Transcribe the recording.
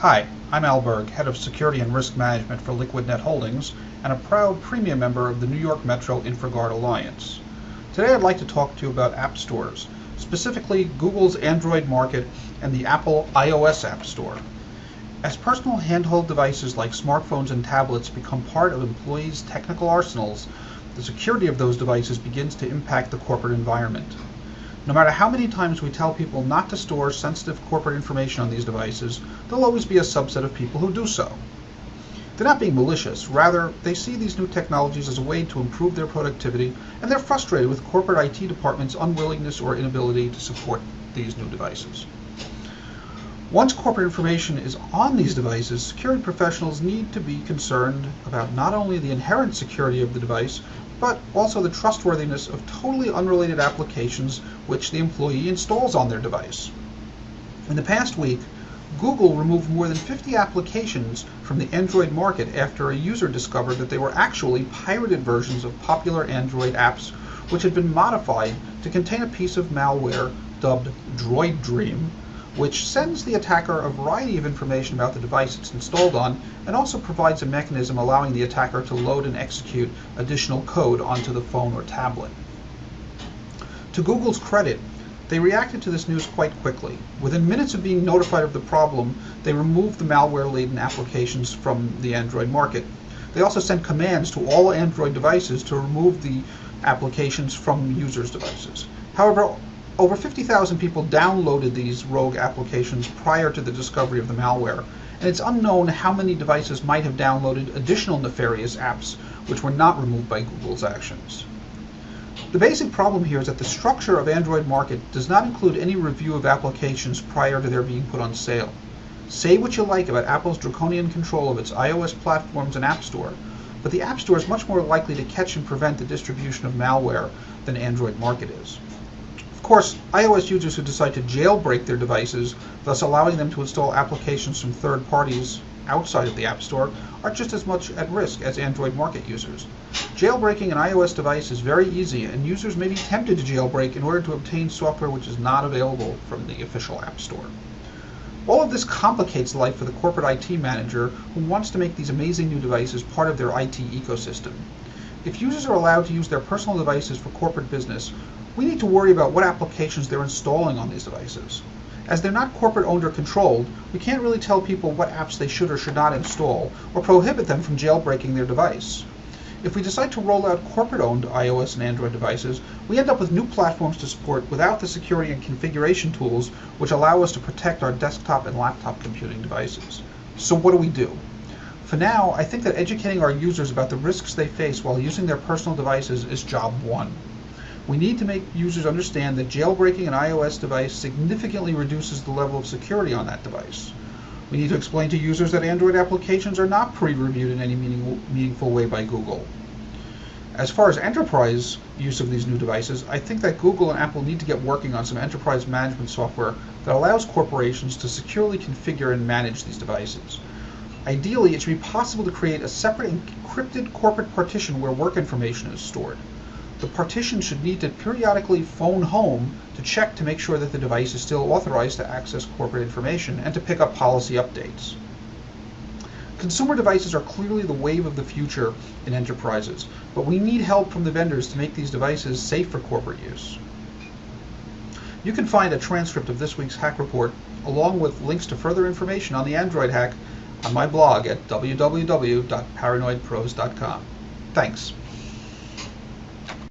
Hi, I'm Al Berg, Head of Security and Risk Management for LiquidNet Holdings, and a proud premium member of the New York Metro InfraGard Alliance. Today I'd like to talk to you about app stores, specifically Google's Android market and the Apple iOS App Store. As personal handheld devices like smartphones and tablets become part of employees' technical arsenals, the security of those devices begins to impact the corporate environment. No matter how many times we tell people not to store sensitive corporate information on these devices, there'll always be a subset of people who do so. They're not being malicious, rather, they see these new technologies as a way to improve their productivity, and they're frustrated with corporate IT departments' unwillingness or inability to support these new devices. Once corporate information is on these devices, security professionals need to be concerned about not only the inherent security of the device, but also the trustworthiness of totally unrelated applications which the employee installs on their device. In the past week, Google removed more than 50 applications from the Android market after a user discovered that they were actually pirated versions of popular Android apps which had been modified to contain a piece of malware dubbed Droid Dream, which sends the attacker a variety of information about the device it's installed on, and also provides a mechanism allowing the attacker to load and execute additional code onto the phone or tablet. To Google's credit, they reacted to this news quite quickly. Within minutes of being notified of the problem, they removed the malware-laden applications from the Android market. They also sent commands to all Android devices to remove the applications from users' devices. However, over 50,000 people downloaded these rogue applications prior to the discovery of the malware, and it's unknown how many devices might have downloaded additional nefarious apps which were not removed by Google's actions. The basic problem here is that the structure of Android market does not include any review of applications prior to their being put on sale. Say what you like about Apple's draconian control of its iOS platforms and App Store, but the App Store is much more likely to catch and prevent the distribution of malware than Android market is. Of course, iOS users who decide to jailbreak their devices, thus allowing them to install applications from third parties outside of the App Store, are just as much at risk as Android market users. Jailbreaking an iOS device is very easy, and users may be tempted to jailbreak in order to obtain software which is not available from the official App Store. All of this complicates life for the corporate IT manager who wants to make these amazing new devices part of their IT ecosystem. If users are allowed to use their personal devices for corporate business, we need to worry about what applications they're installing on these devices. As they're not corporate owned or controlled, we can't really tell people what apps they should or should not install, or prohibit them from jailbreaking their device. If we decide to roll out corporate-owned iOS and Android devices, we end up with new platforms to support without the security and configuration tools which allow us to protect our desktop and laptop computing devices. So what do we do? For now, I think that educating our users about the risks they face while using their personal devices is job one. We need to make users understand that jailbreaking an iOS device significantly reduces the level of security on that device. We need to explain to users that Android applications are not pre-reviewed in any meaningful way by Google. As far as enterprise use of these new devices, I think that Google and Apple need to get working on some enterprise management software that allows corporations to securely configure and manage these devices. Ideally, it should be possible to create a separate encrypted corporate partition where work information is stored. The partition should need to periodically phone home to check to make sure that the device is still authorized to access corporate information and to pick up policy updates. Consumer devices are clearly the wave of the future in enterprises, but we need help from the vendors to make these devices safe for corporate use. You can find a transcript of this week's hack report, along with links to further information on the Android hack, on my blog at www.paranoidpros.com. Thanks.